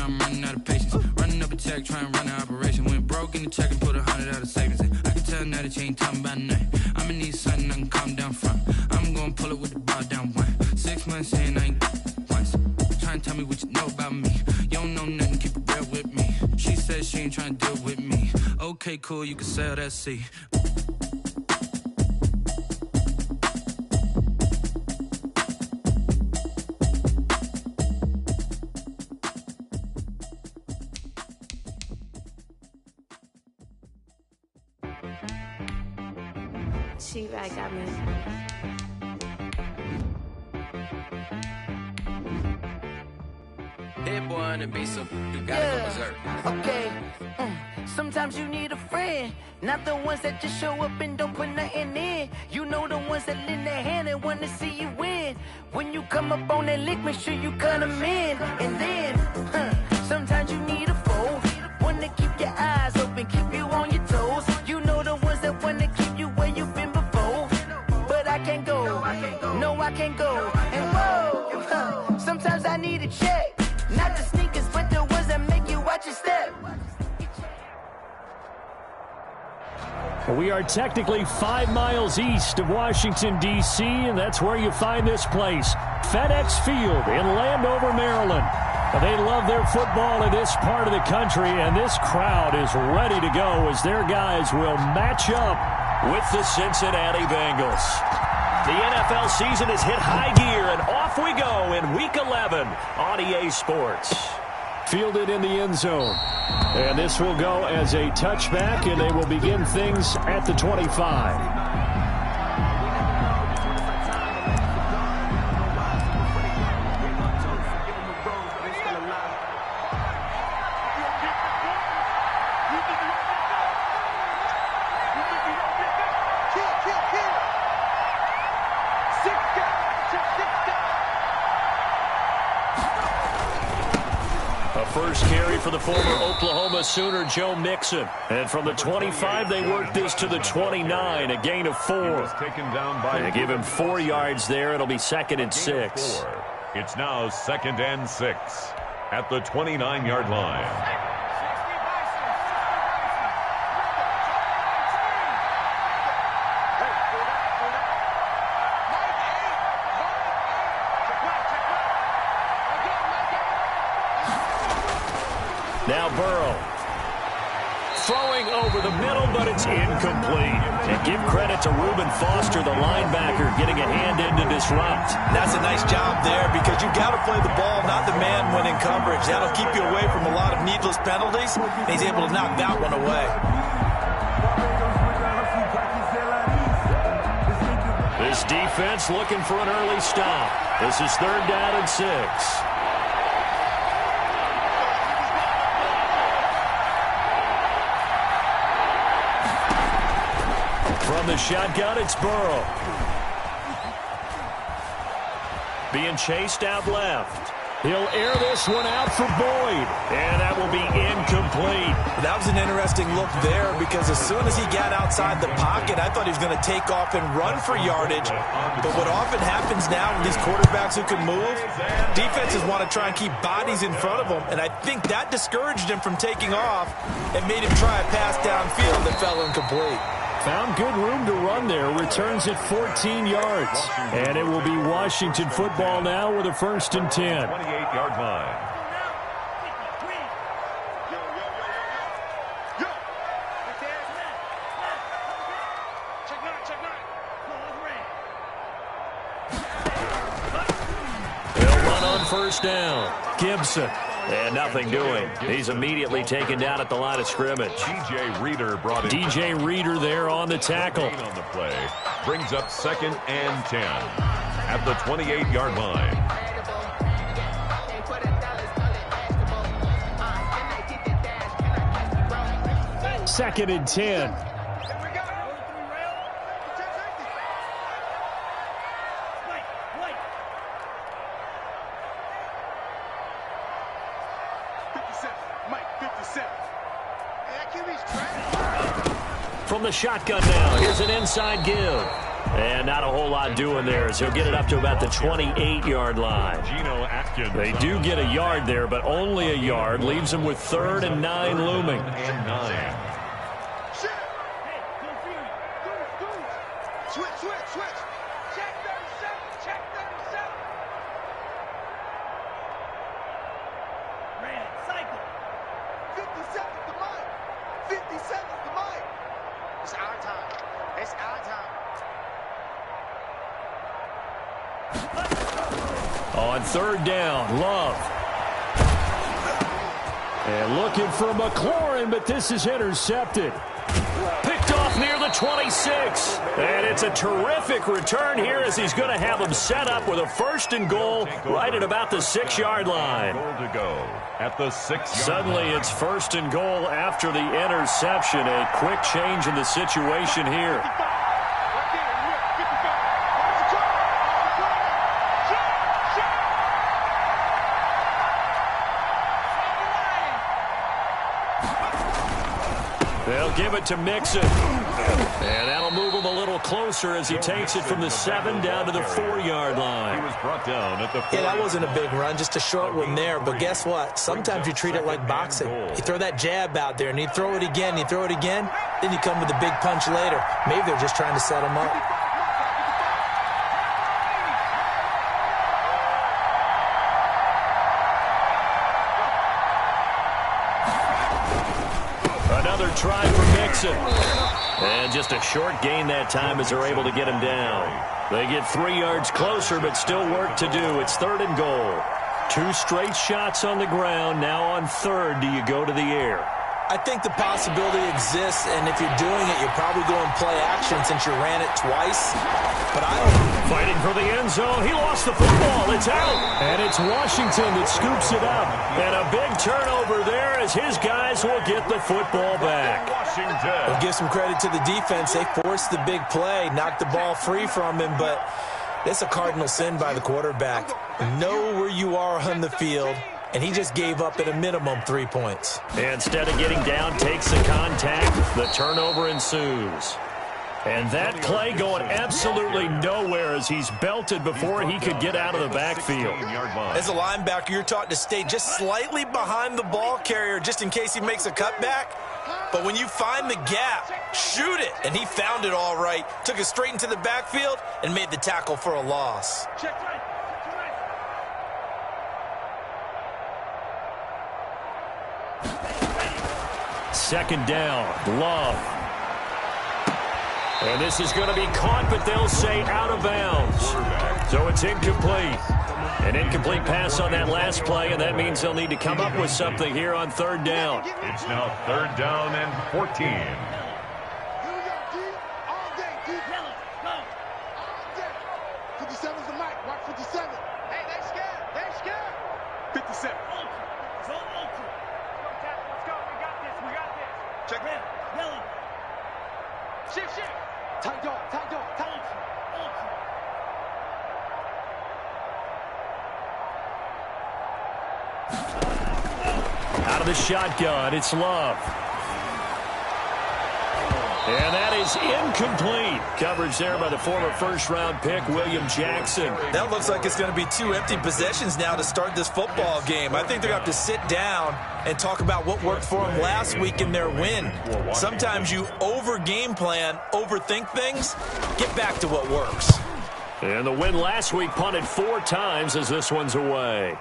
I'm running out of patience. Running up a check, trying to run an operation. Went broke in the check and put 100 out of savings in. I can tell now that you ain't talking about nothing. I'ma need something I can calm down from. I'm gonna pull it with the bar down one. 6 months in, I ain't once. Trying to tell me what you know about me. You don't know nothing, keep it real with me. She said she ain't trying to deal with me. Okay, cool, you can sell that seat. She-Rag got me. Hit boy on the beat, so you gotta go berserk. Okay. Sometimes you need a friend, not the ones that just show up and don't put nothing in. You know the ones that lend their hand and want to see you win. When you come up on that lick, make sure you cut them in. And then, sometimes you need a foe, one to keep your eyes open, keep you on your toes. You know the ones that want to keep you where you've been before. But I can't go, no I can't go. And whoa, sometimes I need a check, not the sneakers, but the ones that make you watch your step. We are technically 5 miles east of Washington, D.C., and that's where you find this place, FedEx Field in Landover, Maryland. They love their football in this part of the country, and this crowd is ready to go as their guys will match up with the Cincinnati Bengals. The NFL season has hit high gear, and off we go in Week 11 on EA Sports. Fielded in the end zone. And this will go as a touchback, and they will begin things at the 25. First carry for the former Oklahoma Sooner, Joe Mixon. And from the 25, they work this to the 29, a gain of 4. Taken down by they give him 4 yards there. It'll be 2nd and 6. It's now 2nd and 6 at the 29-yard line. Now Burrow. Throwing over the middle, but it's incomplete. And give credit to Reuben Foster, the linebacker, getting a hand in to disrupt. That's a nice job there because you got to play the ball, not the man when in coverage. That'll keep you away from a lot of needless penalties. He's able to knock that one away. This defense looking for an early stop. This is 3rd down and 6. From the shotgun, it's Burrow. Being chased out left. He'll air this one out for Boyd. And that will be incomplete. That was an interesting look there because as soon as he got outside the pocket, I thought he was going to take off and run for yardage. But what often happens now with these quarterbacks who can move, defenses want to try and keep bodies in front of them. And I think that discouraged him from taking off and made him try a pass downfield that fell incomplete. Found good room to run there. Returns at 14 yards. And it will be Washington football now with a 1st and 10. 28-yard line. They'll run on 1st down. Gibson. And nothing doing. He's immediately taken down at the line of scrimmage. DJ Reader brought in. DJ Reader there on the tackle. On the play. Brings up 2nd and 10 at the 28-yard line. Second and 10. From the shotgun now, here's an inside give. And not a whole lot doing there, so he'll get it up to about the 28-yard line. They do get a yard there, but only a yard. Leaves them with 3rd and 9 looming. On 3rd down, Love. And looking for McLaurin, but this is intercepted. Picked off near the 26. And it's a terrific return here as he's going to have him set up with a 1st and goal right at about the 6-yard line. To go at the 6-yard Suddenly line. it's 1st and goal after the interception. A quick change in the situation here. They'll give it to Mixon. And that'll move him a little closer as he takes it from the 7 down to the 4-yard line. He was brought down at the 4. Yeah, that wasn't a big run, just a short one there. But guess what? Sometimes you treat it like boxing. You throw that jab out there, and you throw it again, then you come with a big punch later. Maybe they're just trying to set him up. Another try for Mixon. And just a short gain that time as they're able to get him down. They get 3 yards closer, but still work to do. It's 3rd and goal. 2 straight shots on the ground. Now on 3rd, do you go to the air? I think the possibility exists, and if you're doing it, you're probably going play action since you ran it twice. But I don't... Fighting for the end zone. He lost the football. It's out. And it's Washington that scoops it up. And a big turnover there as his guys will get the football back. Well, give some credit to the defense. They forced the big play, knocked the ball free from him, but it's a cardinal sin by the quarterback. Know where you are on the field, and he just gave up at a minimum 3 points. Instead of getting down, takes the contact. The turnover ensues. And that play going absolutely nowhere as he's belted before he could get out of the backfield. As a linebacker, you're taught to stay just slightly behind the ball carrier just in case he makes a cutback. But when you find the gap, shoot it. And he found it all right. Took it straight into the backfield and made the tackle for a loss. Second down, Love. And this is going to be caught, but they'll say out of bounds. So it's incomplete. An incomplete pass on that last play, and that means they'll need to come up with something here on 3rd down. It's now 3rd down and 14. Out of the shotgun, it's Love. And that is incomplete. Coverage there by the former first-round pick, William Jackson. That looks like it's going to be 2 empty possessions now to start this football game. I think they're going to have to sit down and talk about what worked for them last week in their win. Sometimes you over-game plan, overthink things, get back to what works. And the win last week punted 4 times as this one's away.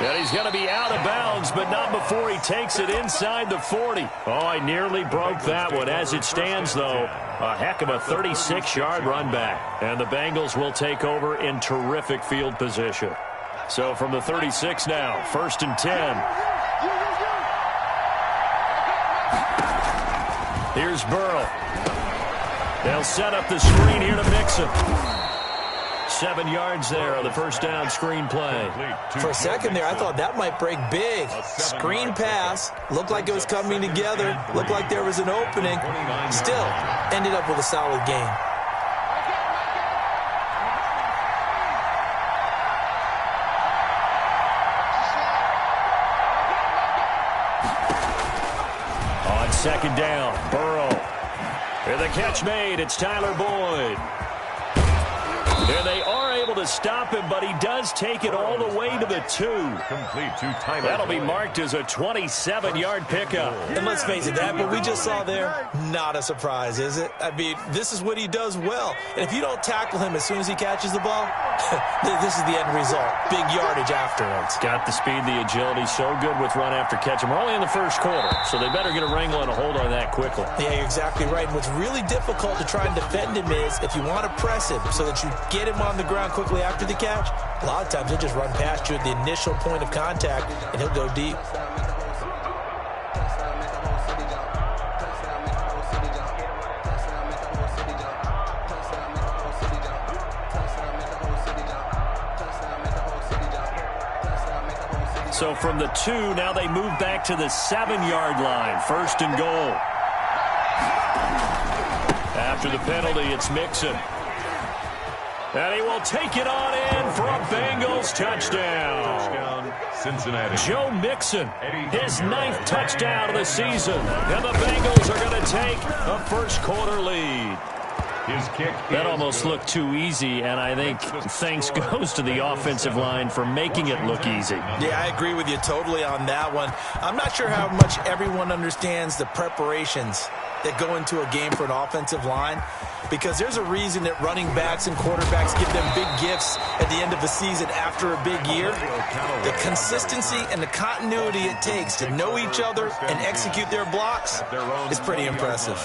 And he's going to be out of bounds, but not before he takes it inside the 40. Oh, I nearly broke that one. As it stands, though, a heck of a 36-yard run back. And the Bengals will take over in terrific field position. So from the 36 now, 1st and 10. Here's Burrow. They'll set up the screen here to Mixon. 7 yards there on the first down screen play. For a second there, I thought that might break big. Screen pass, looked like it was coming together, looked like there was an opening. Still, ended up with a solid game. second down. Burrow. And the catch made. It's Tyler Boyd. And they are able to stop him, but he does take it all the way to the 2. Complete to Tyler. That'll be marked as a 27-yard pickup. And let's face it, that what we just saw there, not a surprise, is it? I mean, this is what he does well. And if you don't tackle him as soon as he catches the ball, this is the end result. Big yardage afterwards. Got the speed, the agility, so good with run after catch. And we're only in the first quarter, so they better get a wrangle and a hold on that quickly. Yeah, you're exactly right. And what's really difficult to try and defend him is if you want to press him so that you get him on the ground quickly after the catch, a lot of times he'll just run past you at the initial point of contact, and he'll go deep. So from the 2, now they move back to the 7-yard line. First and goal. After the penalty, it's Mixon. And he will take it on in for a Bengals touchdown. Cincinnati. Joe Mixon, his 9th touchdown of the season. And the Bengals are going to take a first-quarter lead. His kick. That almost looked too easy, and I think thanks goes to the offensive line for making it look easy. Yeah, I agree with you totally on that one. I'm not sure how much everyone understands the preparations that go into a game for an offensive line, because there's a reason that running backs and quarterbacks give them big gifts at the end of the season after a big year. The consistency and the continuity it takes to know each other and execute their blocks is pretty impressive.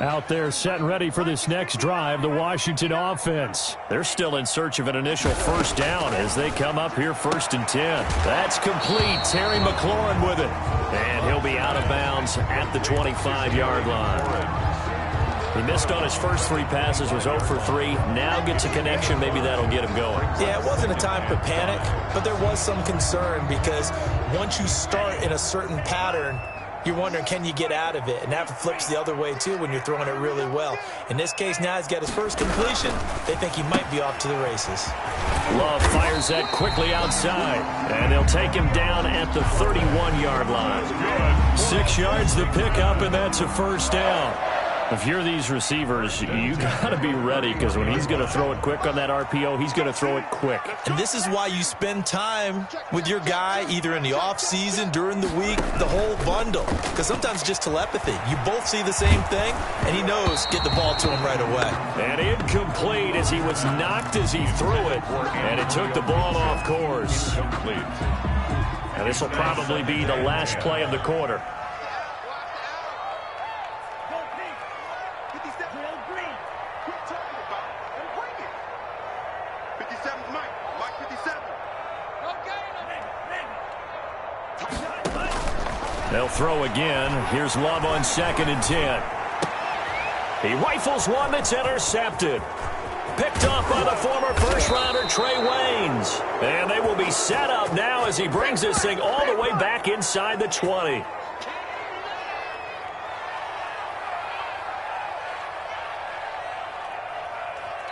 Out there set and ready for this next drive, the Washington offense. They're still in search of an initial first down as they come up here 1st and 10. That's complete. Terry McLaurin with it. And he'll be out of bounds at the 25-yard line. He missed on his first 3 passes, was 0 for 3. Now gets a connection. Maybe that'll get him going. Yeah, it wasn't a time for panic, but there was some concern because once you start in a certain pattern, you're wondering, can you get out of it? And that flips the other way, too, when you're throwing it really well. In this case, now he's got his first completion. They think he might be off to the races. Love fires that quickly outside, and they'll take him down at the 31-yard line. 6 yards the pickup, and that's a first down. If you're these receivers, you got to be ready, because when he's going to throw it quick on that RPO, he's going to throw it quick. And this is why you spend time with your guy either in the offseason, during the week, the whole bundle. Because sometimes it's just telepathy. You both see the same thing, and he knows get the ball to him right away. And incomplete as he was knocked as he threw it, and it took the ball off course. And this will probably be the last play of the quarter. They'll throw again. Here's Love on 2nd and 10. He rifles one that's intercepted. Picked off by the former first-rounder Trey Waynes. And they will be set up now as he brings this thing all the way back inside the 20.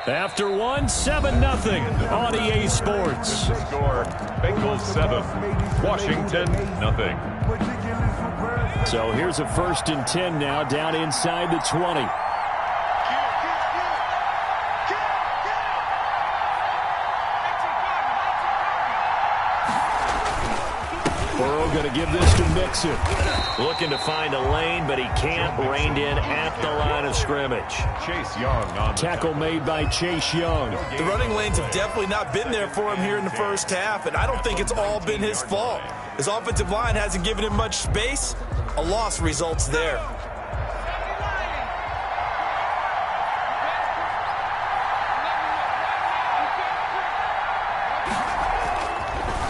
After 1, 7-0 on EA Sports. Score, Bengals 7, Washington 0. So here's a 1st and 10 now, down inside the 20. Burrow going to give this to Mixon. Looking to find a lane, but he can't. Reined in at the line of scrimmage. Chase Young on tackle made by Chase Young. The running lanes have definitely not been there for him here in the first half, and I don't think it's all been his fault. His offensive line hasn't given him much space. A loss results there.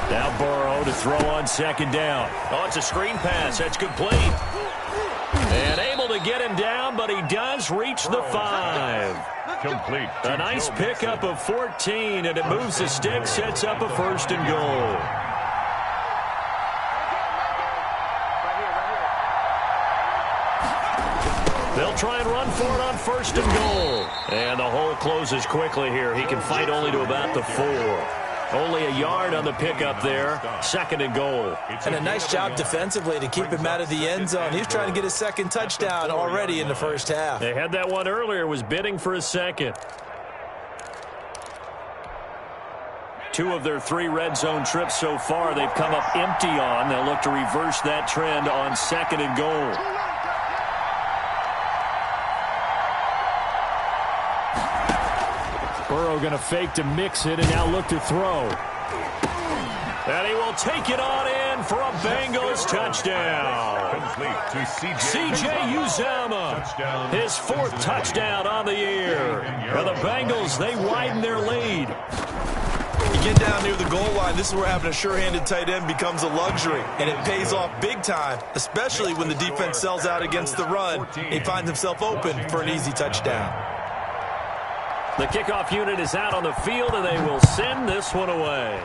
Now Burrow to throw on 2nd down. Oh, it's a screen pass. That's complete. And able to get him down, but he does reach the 5. Complete. A nice pickup of 14, and it moves the stick, sets up a 1st and goal. They'll try and run for it on 1st and goal. And the hole closes quickly here. He can fight only to about the 4. Only a yard on the pickup there. 2nd and goal. And a nice job defensively to keep him out of the end zone. He's trying to get his 2nd touchdown already in the first half. They had that one earlier, was bidding for a 2nd. 2 of their 3 red zone trips so far, they've come up empty on. They'll look to reverse that trend on 2nd and goal. Burrow going to fake to mix it and now look to throw. And he will take it on in for a Bengals touchdown. Complete to C.J. Uzomah. His 4th touchdown on the year. And the Bengals, they widen their lead. You get down near the goal line, this is where having a sure-handed tight end becomes a luxury, and it pays off big time, especially when the defense sells out against the run. He finds himself open for an easy touchdown. The kickoff unit is out on the field, and they will send this one away.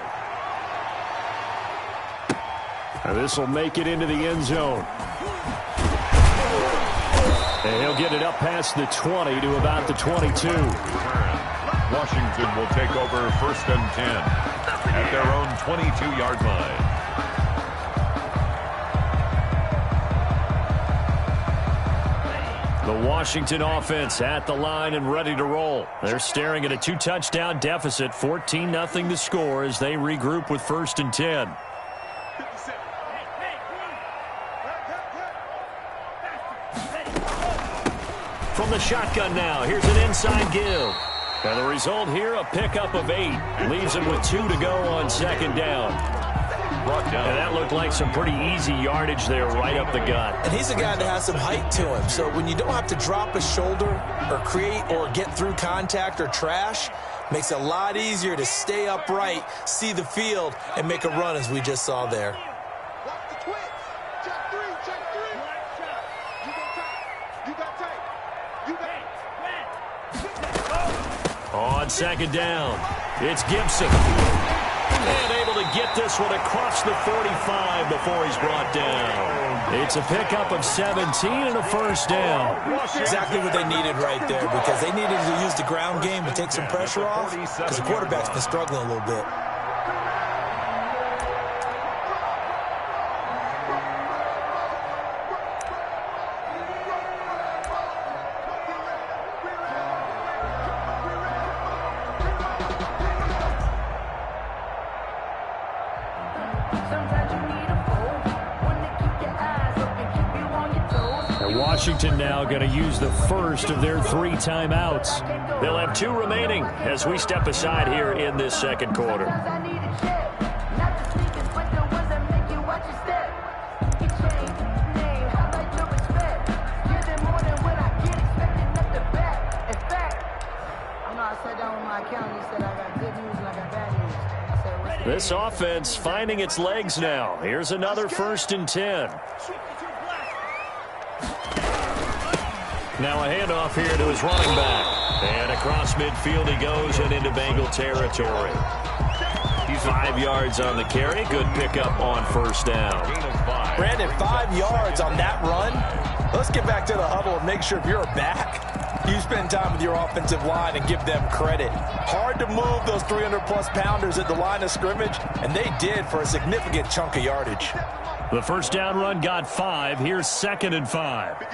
And this will make it into the end zone. And he'll get it up past the 20 to about the 22. Washington will take over 1st and 10 at their own 22-yard line. The Washington offense at the line and ready to roll. They're staring at a 2-touchdown deficit, 14-0 to score as they regroup with 1st and 10. From the shotgun now, here's an inside give. And the result here, a pickup of 8. Leaves him with 2 to go on 2nd down. And that looked like some pretty easy yardage there right up the gut. And he's a guy that has some height to him. So when you don't have to drop a shoulder or create or get through contact or trash, makes it a lot easier to stay upright, see the field, and make a run as we just saw there. On 2nd down, it's Gibson. And able to get this one across the 45 before he's brought down. It's a pickup of 17 and a 1st down. Exactly what they needed right there, because they needed to use the ground game to take some pressure off, because the quarterback's been struggling a little bit. Washington now going to use the 1st of their 3 timeouts. They'll have 2 remaining as we step aside here in this 2nd quarter. This offense finding its legs now. Here's another 1st and 10. Now a handoff here to his running back. And across midfield he goes and into Bengal territory. 5 yards on the carry. Good pickup on 1st down. Brandon, 5 yards on that run. Let's get back to the huddle and make sure if you're back, you spend time with your offensive line and give them credit. Hard to move those 300-plus pounders at the line of scrimmage, and they did for a significant chunk of yardage. The 1st down run got 5. Here's 2nd and 5.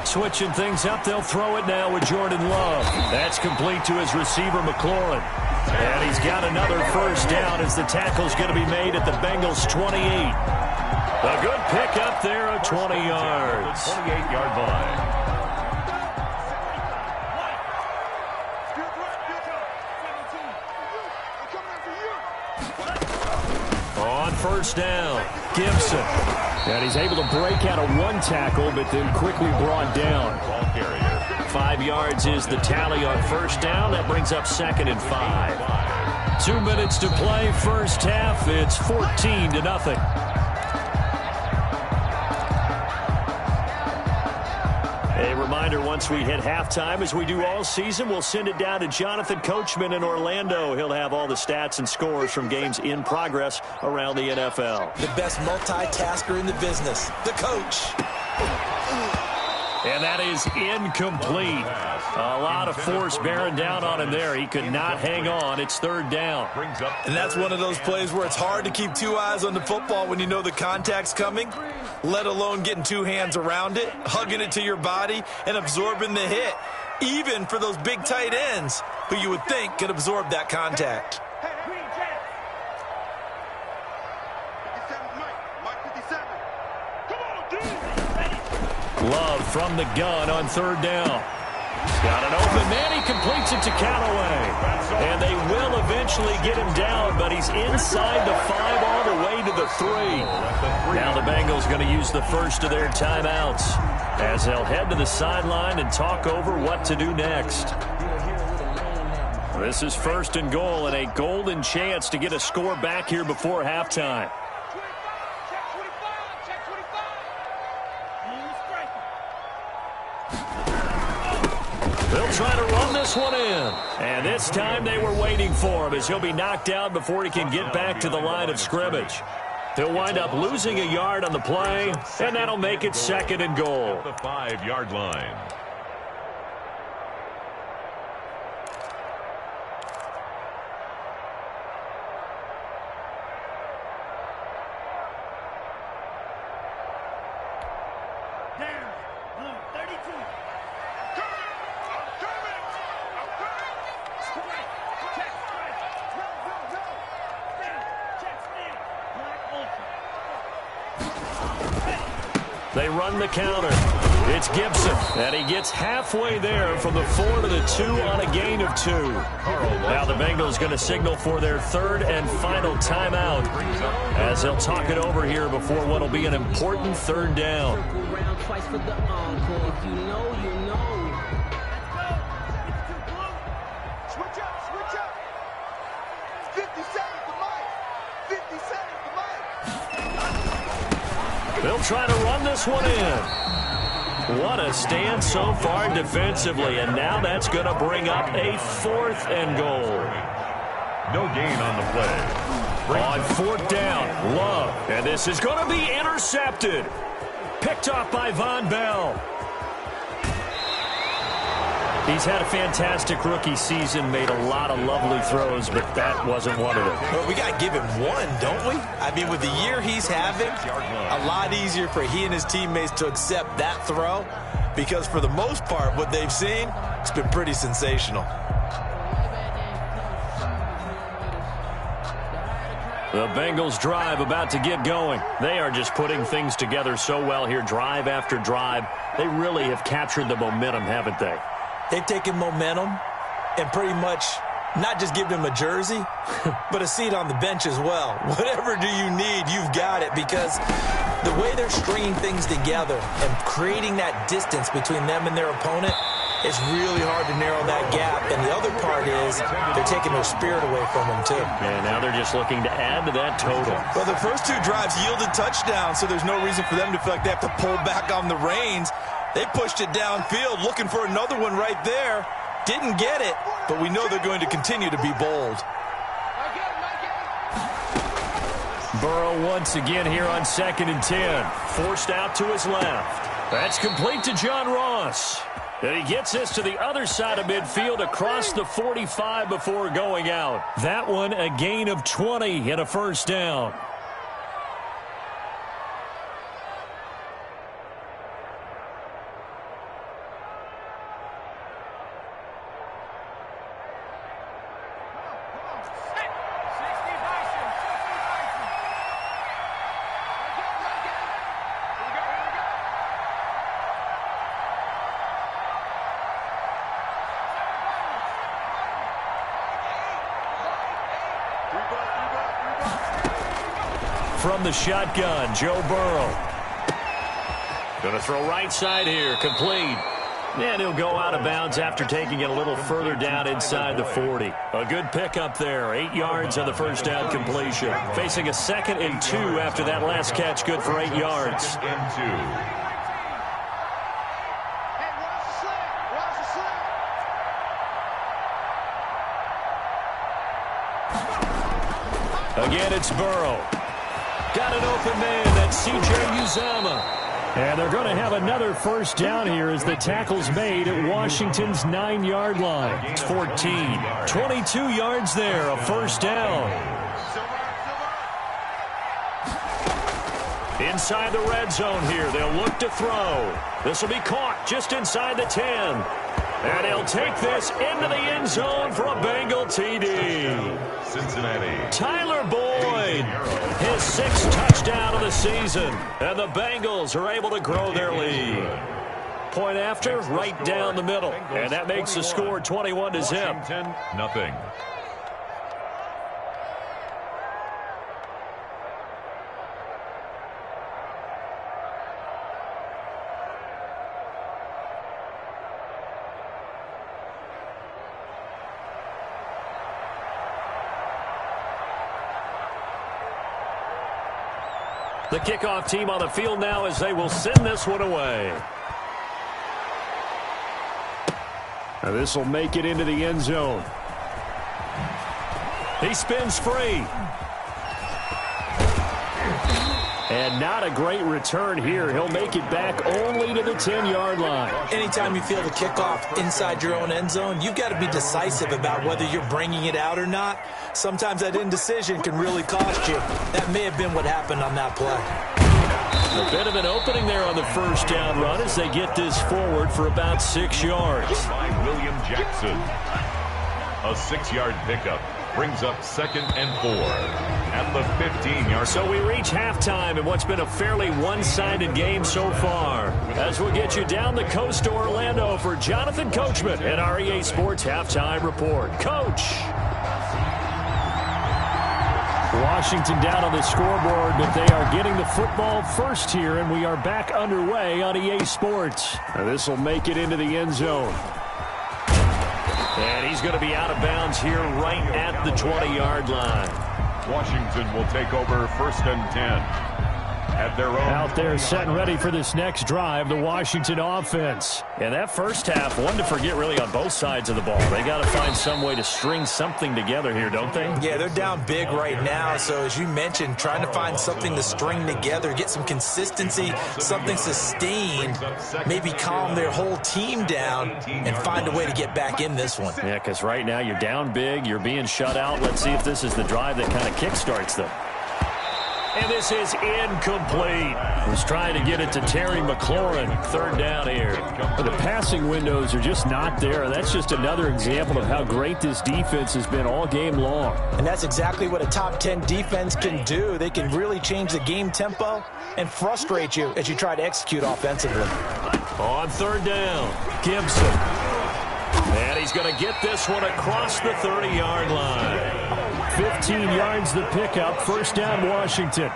Switching things up, they'll throw it now with Jordan Love. That's complete to his receiver, McLaurin. And he's got another 1st down as the tackle's going to be made at the Bengals' 28. A good pickup there at 20 yards. 28-yard line. On 1st down, Gibson. And he's able to break out of 1 tackle, but then quickly brought down. 5 yards is the tally on 1st down. That brings up 2nd and 5. 2 minutes to play, 1st half. It's 14-0. A reminder, once we hit halftime, as we do all season, we'll send it down to Jonathan Coachman in Orlando. He'll have all the stats and scores from games in progress around the NFL. The best multitasker in the business, the coach. And that is incomplete. A lot of force bearing down on him there. He could not hang on. It's third down. And that's one of those plays where it's hard to keep two eyes on the football when you know the contact's coming, let alone getting two hands around it, hugging it to your body, and absorbing the hit, even for those big tight ends who you would think could absorb that contact. Love from the gun on third down. He's got an open man. He completes it to Callaway. And they will eventually get him down, but he's inside the 5 all the way to the 3. Now the Bengals going to use the first of their timeouts as they'll head to the sideline and talk over what to do next. This is first and goal and a golden chance to get a score back here before halftime. They'll try to run this one in. And this time they were waiting for him as he'll be knocked out before he can get back to the line of scrimmage. They'll wind up losing a yard on the play, and that'll make it second and goal. At the 5-yard line. They run the counter. It's Gibson, and he gets halfway there from the 4 to the 2 on a gain of 2. Now the Bengals going to signal for their third and final timeout as they'll talk it over here before what will be an important third down. They'll try to run this one in. What a stand so far defensively, and now that's going to bring up a 4th and goal. No gain on the play. On 4th down, Love, and this is going to be intercepted. Picked off by Von Bell. He's had a fantastic rookie season, made a lot of lovely throws, but that wasn't one of them. Well, we got to give him one, don't we? I mean, with the year he's having, a lot easier for he and his teammates to accept that throw because for the most part, what they've seen, it's been pretty sensational. The Bengals drive about to get going. They are just putting things together so well here, drive after drive. They really have captured the momentum, haven't they? They've taken momentum and pretty much not just given him a jersey, but a seat on the bench as well. Whatever do you need, you've got it, because the way they're stringing things together and creating that distance between them and their opponent, it's really hard to narrow that gap. And the other part is they're taking their spirit away from them, too. And now they're just looking to add to that total. Well, the first 2 drives yielded touchdowns, so there's no reason for them to feel like they have to pull back on the reins. They pushed it downfield, looking for another one right there. Didn't get it, but we know they're going to continue to be bold. Burrow once again here on 2nd and 10. Forced out to his left. That's complete to John Ross. And he gets this to the other side of midfield across the 45 before going out. That one a gain of 20 and a first down. From the shotgun, Joe Burrow. Going to throw right side here, complete. And he'll go out of bounds after taking it a little further down inside the 40. A good pickup there, 8 yards on the first down completion. Facing a 2nd and 2 after that last catch, good for 8 yards. Again, it's Burrow. Got an open man. That's C.J. Uzomah. And they're going to have another first down here as the tackle's made at Washington's 9-yard line. It's 14. 22 yards there, a first down. Inside the red zone here, they'll look to throw. This will be caught just inside the 10. And he'll take this into the end zone for a Bengal TD. Cincinnati. Tyler Boyd, his 6th touchdown of the season. And the Bengals are able to grow their lead. Point after, right down the middle. And that makes the score 21-0. Washington, nothing. The kickoff team on the field now as they will send this one away. Now this will make it into the end zone. He spins free. And not a great return here. He'll make it back only to the 10-yard line. Anytime you feel the kickoff inside your own end zone, you've got to be decisive about whether you're bringing it out or not. Sometimes that indecision can really cost you. That may have been what happened on that play. A bit of an opening there on the first down run as they get this forward for about 6 yards. By William Jackson. A 6-yard pickup brings up 2nd and 4 at the 15-yard. So we reach halftime in what's been a fairly one-sided game so far. As we'll get you down the coast to Orlando for Jonathan Coachman at our EA Sports Halftime Report. Coach! Washington down on the scoreboard, but they are getting the football first here, and we are back underway on EA Sports. This will make it into the end zone. And he's going to be out of bounds here right at the 20-yard line. Washington will take over 1st and 10. At their own. Out there set and ready for this next drive, the Washington offense. And that first half, one to forget really on both sides of the ball. They got to find some way to string something together here, don't they? Yeah, they're down big right now. So as you mentioned, trying to find something to string together, get some consistency, something sustained, maybe calm their whole team down and find a way to get back in this one. Yeah, because right now you're down big, you're being shut out. Let's see if this is the drive that kind of kickstarts them. And this is incomplete. Was trying to get it to Terry McLaurin. 3rd down here. The passing windows are just not there. That's just another example of how great this defense has been all game long. And that's exactly what a top 10 defense can do. They can really change the game tempo and frustrate you as you try to execute offensively. On 3rd down, Gibson. And he's going to get this one across the 30-yard line. 15 yards the pickup. 1st down, Washington.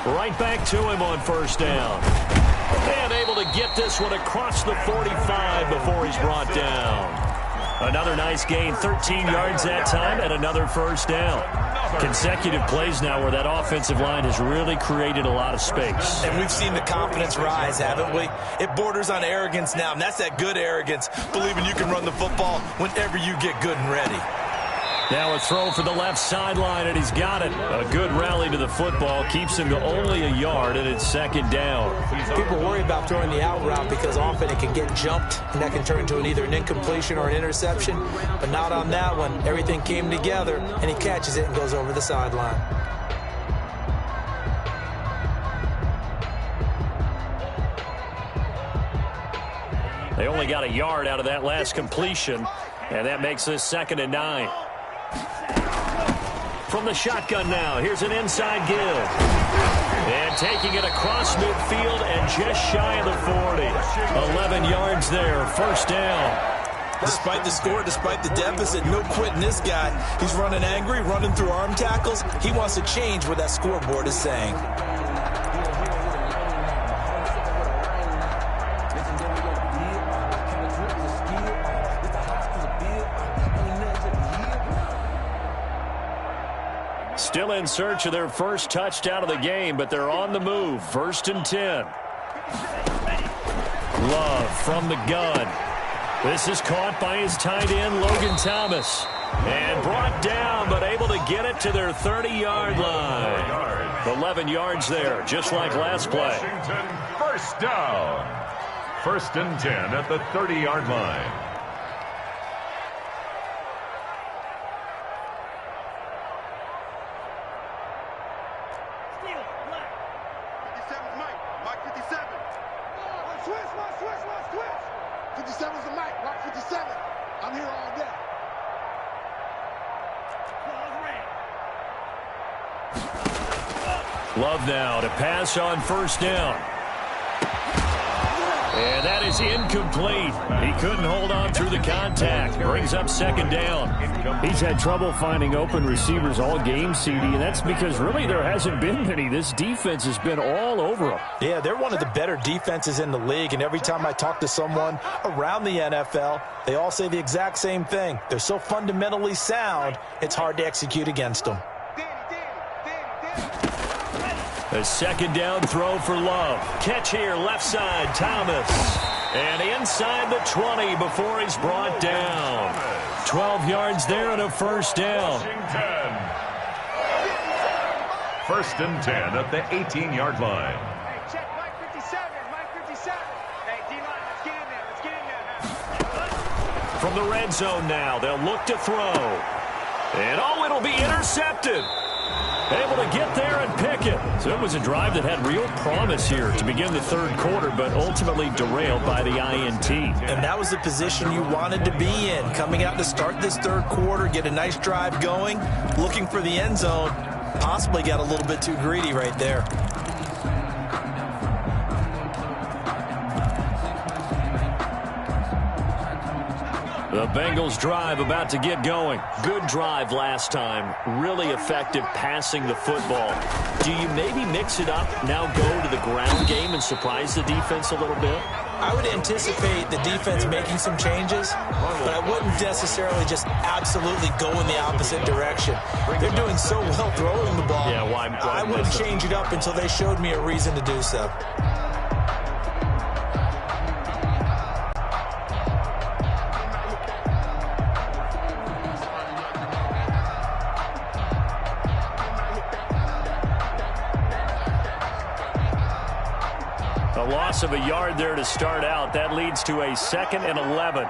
Right back to him on 1st down. And able to get this one across the 45 before he's brought down. Another nice gain, 13 yards that time, and another 1st down. Consecutive plays now where that offensive line has really created a lot of space. And we've seen the confidence rise, haven't we? It borders on arrogance now, and that's that good arrogance, believing you can run the football whenever you get good and ready. Now a throw for the left sideline, and he's got it. A good rally to the football keeps him to only a yard, and it's 2nd down. People worry about throwing the out route because often it can get jumped, and that can turn into either an incompletion or an interception. But not on that one. Everything came together, and he catches it and goes over the sideline. They only got a yard out of that last completion, and that makes this 2nd and 9. From the shotgun now, here's an inside give. And taking it across midfield and just shy of the 40. 11 yards there, 1st down. Despite the score, despite the deficit, no quitting this guy. He's running angry, running through arm tackles. He wants to change what that scoreboard is saying. Still in search of their first touchdown of the game, but they're on the move. 1st and 10. Love from the gun. This is caught by his tight end, Logan Thomas. And brought down, but able to get it to their 30-yard line. 11 yards there, just like last play. Washington, first down. 1st and 10 at the 30-yard line. Love now to pass on 1st down. And that is incomplete. He couldn't hold on through the contact. Brings up 2nd down. He's had trouble finding open receivers all game, CD, and that's because really there hasn't been many. This defense has been all over him. Yeah, they're one of the better defenses in the league, and every time I talk to someone around the NFL, they all say the exact same thing. They're so fundamentally sound, it's hard to execute against them. A 2nd down throw for Love. Catch here, left side, Thomas. And inside the 20 before he's brought down. 12 yards there and a 1st down. 1st and 10 at the 18-yard line. Hey, check Mike 57, Mike 57. Hey, D-line, let's get in there, From the red zone now, they'll look to throw. And it'll be intercepted. Able to get there and pick it. So it was a drive that had real promise here to begin the 3rd quarter, but ultimately derailed by the INT. And that was the position you wanted to be in. Coming out to start this 3rd quarter, get a nice drive going, looking for the end zone. Possibly got a little bit too greedy right there. The Bengals drive about to get going. Good drive last time. Really effective passing the football. Do you maybe mix it up, now go to the ground game and surprise the defense a little bit? I would anticipate the defense making some changes, but I wouldn't necessarily just absolutely go in the opposite direction. They're doing so well throwing the ball. Yeah, why I wouldn't change it up until they showed me a reason to do so. Loss of a yard there to start out. That leads to a 2nd and 11.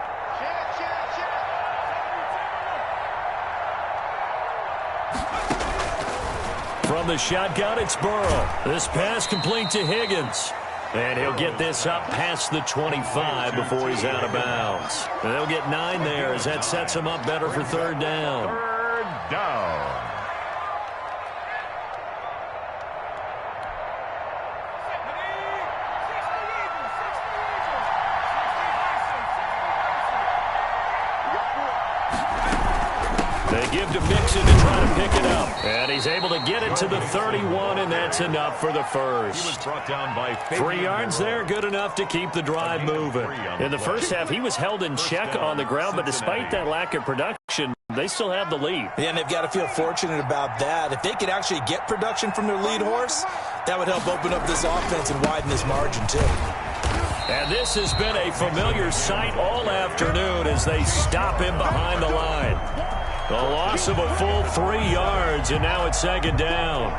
From the shotgun, it's Burrow. This pass complete to Higgins. And he'll get this up past the 25 before he's out of bounds. And they'll get 9 there as that sets him up better for 3rd down. 3rd down. Give to Mixon to try to pick it up. And he's able to get it to the 31, and that's enough for the 1st. He was brought down by 3 yards there, good enough to keep the drive moving. In the 1st half, he was held in check on the ground, but despite that lack of production, they still have the lead. Yeah, and they've got to feel fortunate about that. If they could actually get production from their lead horse, that would help open up this offense and widen this margin, too. And this has been a familiar sight all afternoon as they stop him behind the line. The loss of a full 3 yards, and now it's 2nd down.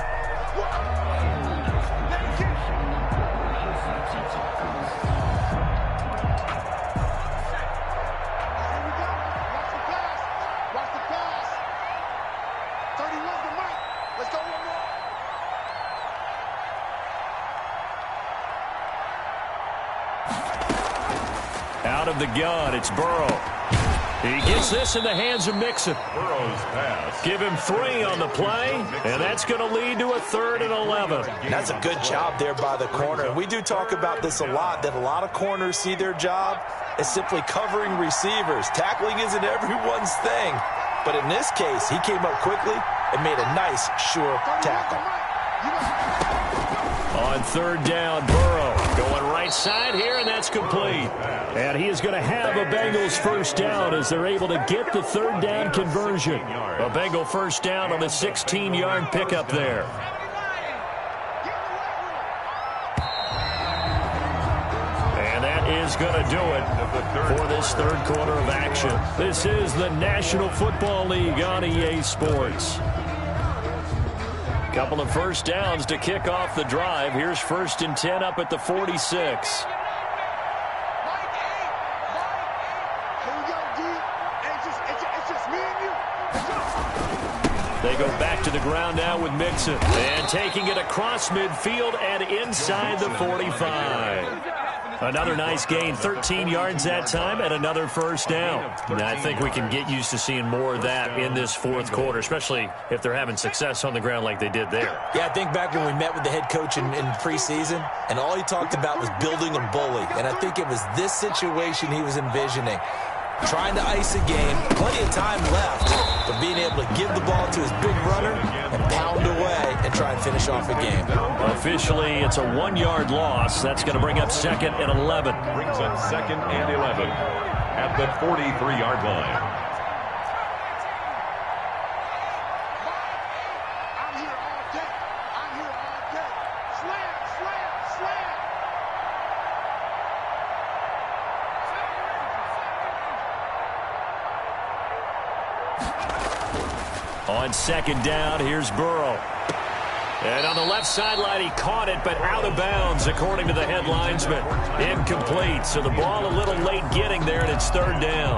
Out of the gun, it's Burrow. He gets this in the hands of Mixon. Burrow's pass. Give him 3 on the play, and that's going to lead to a 3rd and 11. That's a good job there by the corner. And we do talk about this a lot, that a lot of corners see their job as simply covering receivers. Tackling isn't everyone's thing. But in this case, he came up quickly and made a nice, sure tackle. On 3rd down, Burrow going right side here, and that's complete. And he is going to have a Bengals 1st down as they're able to get the 3rd down conversion. A Bengal 1st down on a 16-yard pickup there. And that is is going to do it for this third quarter of action. This is the National Football League on EA Sports. Couple of first downs to kick off the drive. Here's 1st and 10 up at the 46. They go back to the ground now with Mixon. And taking it across midfield and inside the 45. Another nice gain, 13 yards that time, and another first down. And I think we can get used to seeing more of that in this fourth quarter, especially if they're having success on the ground like they did there. Yeah, I think back when we met with the head coach in preseason, and all he talked about was building a bully. And I think it was this situation he was envisioning. Trying to ice a game, plenty of time left, but being able to give the ball to his big runner and pound away and try and finish off a game. Officially, it's a 1-yard loss. That's going to bring up 2nd and 11. Brings up 2nd and 11 at the 43-yard line. On 2nd down, here's Burrow. And on the left sideline, he caught it, but out of bounds, according to the head linesman. Incomplete, so the ball a little late getting there, and it's 3rd down.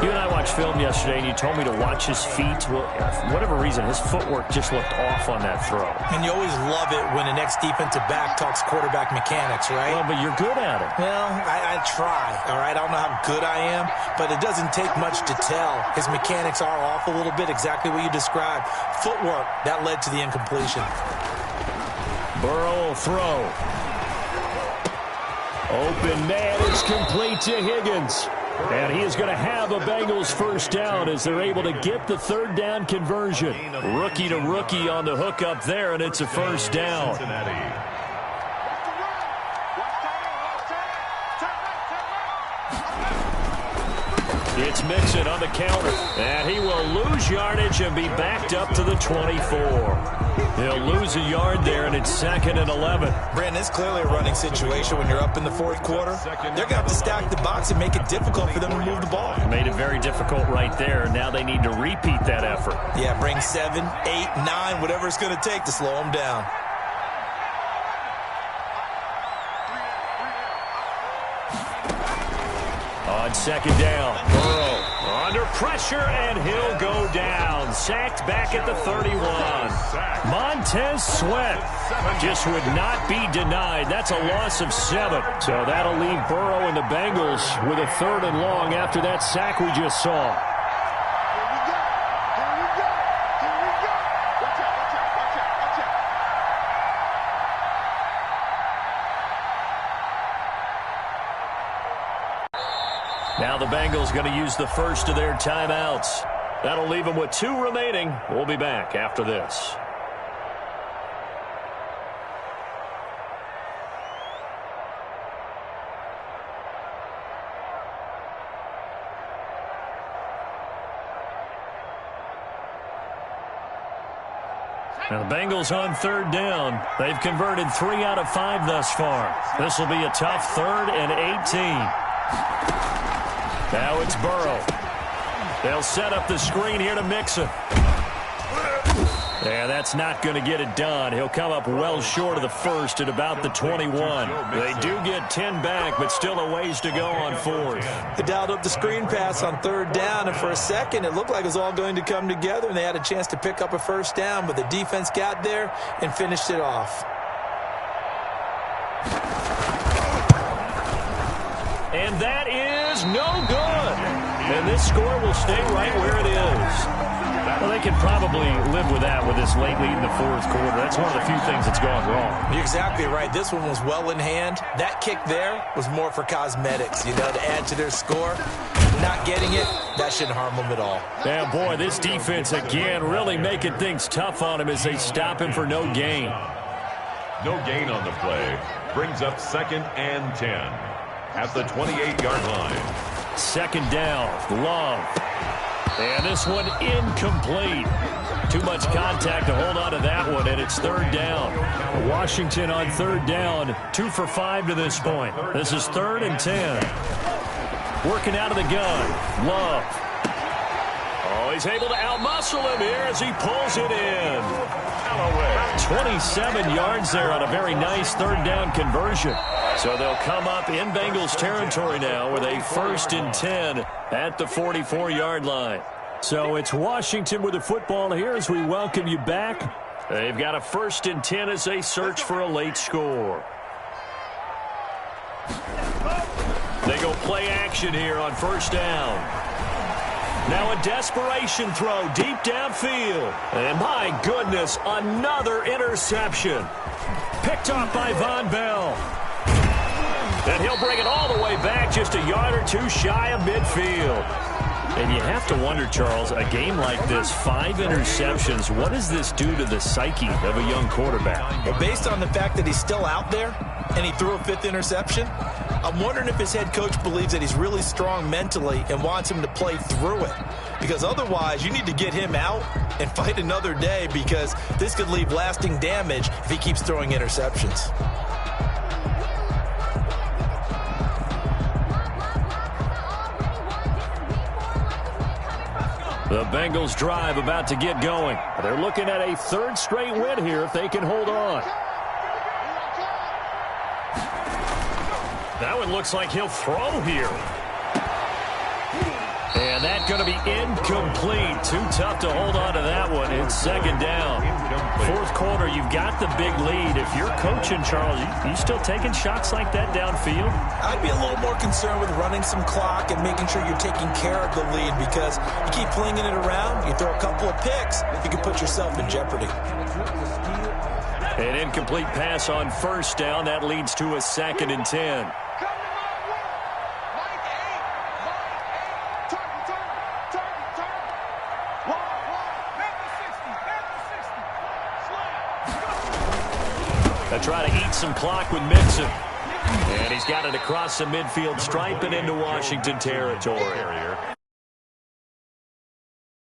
You and I watched film yesterday, and you told me to watch his feet. Well, for whatever reason, his footwork just looked off on that throw. And you always love it when the next defensive back talks quarterback mechanics, right? Well, but you're good at it. Well, I try, all right? I don't know how good I am, but it doesn't take much to tell. His mechanics are off a little bit, exactly what you described. Footwork, that led to the incompletion. Burrow will throw. Open man, it's complete to Higgins. And he is going to have a Bengals first down as they're able to get the 3rd down conversion. Rookie to rookie on the hook up there, and it's a first down. It's Mixon on the counter, and he will lose yardage and be backed up to the 24. He'll lose a yard there, and it's 2nd and 11. Brandon, it's clearly a running situation when you're up in the fourth quarter. They're going to have to stack the box and make it difficult for them to move the ball. Made it very difficult right there. Now they need to repeat that effort. Yeah, bring 7, 8, 9, whatever it's going to take to slow them down. On 2nd down, Burrow under pressure, and he'll go down. Sacked back at the 31. Montez Sweat just would not be denied. That's a loss of 7. So that'll leave Burrow and the Bengals with a 3rd and long after that sack we just saw. Now the Bengals going to use the first of their timeouts. That'll leave them with 2 remaining. We'll be back after this. Now the Bengals on 3rd down. They've converted 3 out of 5 thus far. This will be a tough 3rd and 18. Now it's Burrow. They'll set up the screen here to Mixon. Yeah, that's not going to get it done. He'll come up well short of the first at about the 21. They do get 10 back, but still a ways to go on 4th. They dialed up the screen pass on 3rd down, and for a second it looked like it was all going to come together, and they had a chance to pick up a first down, but the defense got there and finished it off. And that is no good. And this score will stay right where it is. Well, they can probably live with that with this late lead in the 4th quarter. That's one of the few things that's gone wrong. You're exactly right. This one was well in hand. That kick there was more for cosmetics, you know, to add to their score. Not getting it, that shouldn't harm them at all. Yeah, boy, this defense again really making things tough on him as they stop him for no gain. No gain on the play. Brings up 2nd and 10 at the 28-yard line. 2nd down, Love. And this one incomplete. Too much contact to hold on to that one, and it's it's third down. Washington on third down, 2 for 5 to this point. This is 3rd and 10. Working out of the gun. Love. Oh, he's able to outmuscle him here as he pulls it in. 27 yards there on a very nice third down conversion. So they'll come up in Bengals territory now with a 1st and 10 at the 44-yard line. So it's Washington with the football here as we welcome you back. They've got a 1st and 10 as they search for a late score. They go play action here on 1st down. Now a desperation throw deep downfield. And my goodness, another interception. Picked off by Von Bell. And he'll bring it all the way back just a yard or 2 shy of midfield. And you have to wonder, Charles, a game like this, 5 interceptions, what does this do to the psyche of a young quarterback? Well, based on the fact that he's still out there and he threw a 5th interception, I'm wondering if his head coach believes that he's really strong mentally and wants him to play through it. Because otherwise, you need to get him out and fight another day, because this could leave lasting damage if he keeps throwing interceptions. The Bengals drive about to get going. They're looking at a 3rd straight win here if they can hold on. That one looks like he'll throw here. And that's going to be incomplete. Too tough to hold on to that one. It's 2nd down. 4th quarter, you've got the big lead. If you're coaching, Charles, you still taking shots like that downfield? I'd be a little more concerned with running some clock and making sure you're taking care of the lead, because you keep flinging it around, you throw a couple of picks, you can put yourself in jeopardy. An incomplete pass on 1st down. That leads to a 2nd and 10. They try to eat some clock with Mixon. And he's got it across the midfield stripe and into Washington territory.